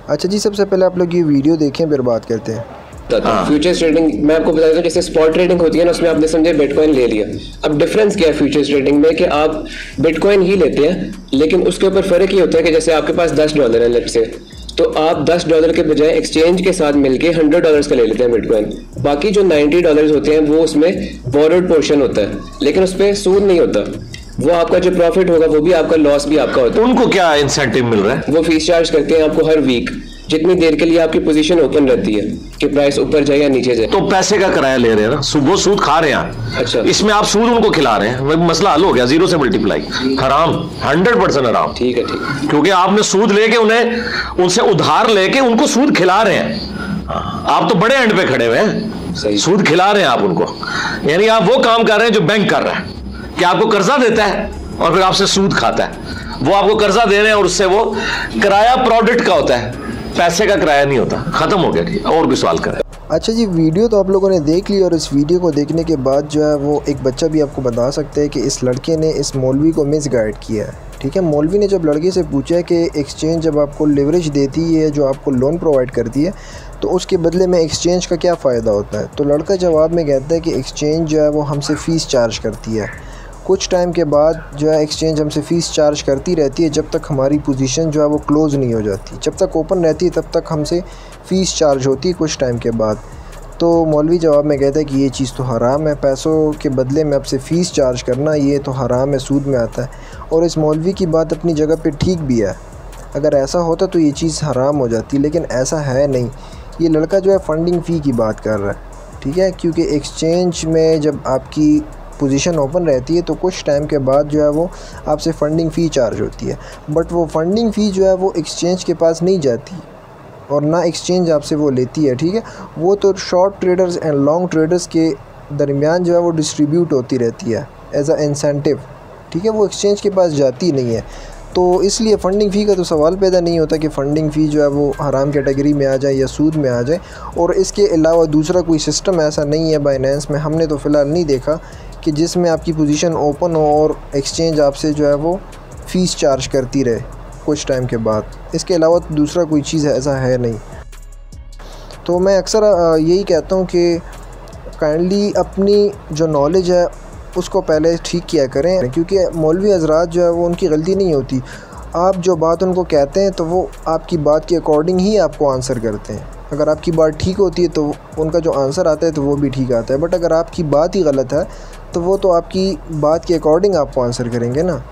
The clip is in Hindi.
अच्छा जी, सबसे पहले आप लोग ये वीडियो देखें फिर बात करते हैं। फ्यूचर्स ट्रेडिंग मैं आपको बता देता हूँ, जैसे स्पॉट ट्रेडिंग होती है ना, उसमें आपने समझे बिटकॉइन ले लिया। अब डिफरेंस क्या है फ्यूचर्स ट्रेडिंग में कि आप बिटकॉइन ही लेते हैं, लेकिन उसके ऊपर फर्क ये होता है कि जैसे आपके पास $10 है लेट्स से, तो आप $10 के बजाय एक्सचेंज के साथ मिलके $100 का ले लेते हैं बिटकॉइन। बाकी जो $90 होते हैं वो उसमें बोरोड पोर्शन होता है, लेकिन उस पर सूद नहीं होता। वो आपका जो प्रॉफिट होगा वो भी आपका, लॉस भी आपका होता है। उनको क्या इंसेंटिव मिल रहा है? वो फीस चार्ज करते हैं आपको हर वीक, जितनी देर के लिए आपकी पोजीशन ओपन रहती है कि प्राइस ऊपर जाए या नीचे जाए। तो पैसे का किराया ले रहे हैं ना, वो सूद खा रहे हैं। अच्छा, इसमें आप सूद उनको खिला रहे हैं, मसला हल हो गया, 0 से मल्टीप्लाई। हराम, 100% हराम। ठीक है, ठीक है। क्योंकि आपने सूद लेके उनसे उधार लेके उनको सूद खिला रहे हैं। आप तो बड़े एंड पे खड़े हुए हैं, सूद खिला रहे हैं आप उनको। यानी आप वो काम कर रहे हैं जो बैंक कर रहा है, कि आपको कर्जा देता है और फिर आपसे सूद खाता है। वो आपको कर्जा दे रहे हैं और उससे वो किराया प्रोडक्ट का होता है, पैसे का किराया नहीं होता। खत्म हो गया। और भी सवाल करें। अच्छा जी, वीडियो तो आप लोगों ने देख ली, और इस वीडियो को देखने के बाद जो है वो एक बच्चा भी आपको बता सकता है कि इस लड़के ने इस मौलवी को मिस गाइड किया है। ठीक है, मौलवी ने जब लड़के से पूछा है कि एक्सचेंज जब आपको लिवरेज देती है, जो आपको लोन प्रोवाइड करती है, तो उसके बदले में एक्सचेंज का क्या फ़ायदा होता है। तो लड़का जवाब में कहता है कि एक्सचेंज जो है वो हमसे फ़ीस चार्ज करती है। कुछ टाइम के बाद जो है एक्सचेंज हमसे फ़ीस चार्ज करती रहती है जब तक हमारी पोजीशन जो है वो क्लोज़ नहीं हो जाती। जब तक ओपन रहती है तब तक हमसे फ़ीस चार्ज होती है कुछ टाइम के बाद। तो मौलवी जवाब में कहता है कि ये चीज़ तो हराम है, पैसों के बदले में आपसे फ़ीस चार्ज करना ये तो हराम है, सूद में आता है। और इस मौलवी की बात अपनी जगह पे ठीक भी है। अगर ऐसा होता तो ये चीज़ हराम हो जाती, लेकिन ऐसा है नहीं। ये लड़का जो है फ़ंडिंग फ़ी की बात कर रहा है। ठीक है, क्योंकि एक्सचेंज में जब आपकी पोजीशन ओपन रहती है तो कुछ टाइम के बाद जो है वो आपसे फ़ंडिंग फ़ी चार्ज होती है, बट वो फ़ंडिंग फ़ी जो है वो एक्सचेंज के पास नहीं जाती और ना एक्सचेंज आपसे वो लेती है। ठीक है, वो तो short traders and long traders के दरमियान जो है वो डिस्ट्रीब्यूट होती रहती है एज अ इंसेंटिव। ठीक है, वो एक्सचेंज के पास जाती नहीं है। तो इसलिए फ़ंडिंग फ़ी का तो सवाल पैदा नहीं होता कि फ़ंडिंग फ़ी जो है वो हराम कैटेगरी में आ जाए या सूद में आ जाए। और इसके अलावा दूसरा कोई सिस्टम ऐसा नहीं है बाइनेंस में, हमने तो फ़िलहाल नहीं देखा कि जिसमें आपकी पोजीशन ओपन हो और एक्सचेंज आपसे जो है वो फ़ीस चार्ज करती रहे कुछ टाइम के बाद। इसके अलावा तो दूसरा कोई चीज़ ऐसा है नहीं। तो मैं अक्सर यही कहता हूँ कि काइंडली अपनी जो नॉलेज है उसको पहले ठीक किया करें, क्योंकि मौलवी हज़रात जो है वो उनकी गलती नहीं होती। आप जो बात उनको कहते हैं तो वो आपकी बात के अकॉर्डिंग ही आपको आंसर करते हैं। अगर आपकी बात ठीक होती है तो उनका जो आंसर आता है तो वो भी ठीक आता है, बट अगर आपकी बात ही गलत है तो वो तो आपकी बात के अकॉर्डिंग आपको आंसर करेंगे ना।